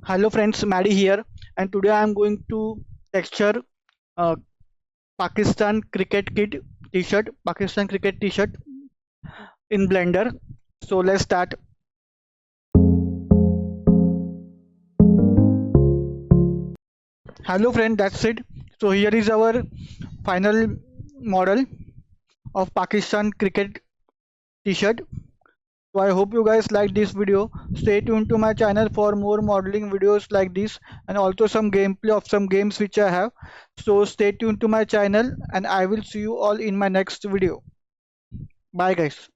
Hello friends, Maddie here, and today I am going to texture uh, Pakistan cricket kit t-shirt, Pakistan cricket t-shirt in Blender. So let's start. Hello friend, that's it. So here is our final model of Pakistan cricket t-shirt. So I hope you guys like this video. Stay tuned to my channel for more modeling videos like this and also some gameplay of some games which I have. So stay tuned to my channel and I will see you all in my next video. Bye guys.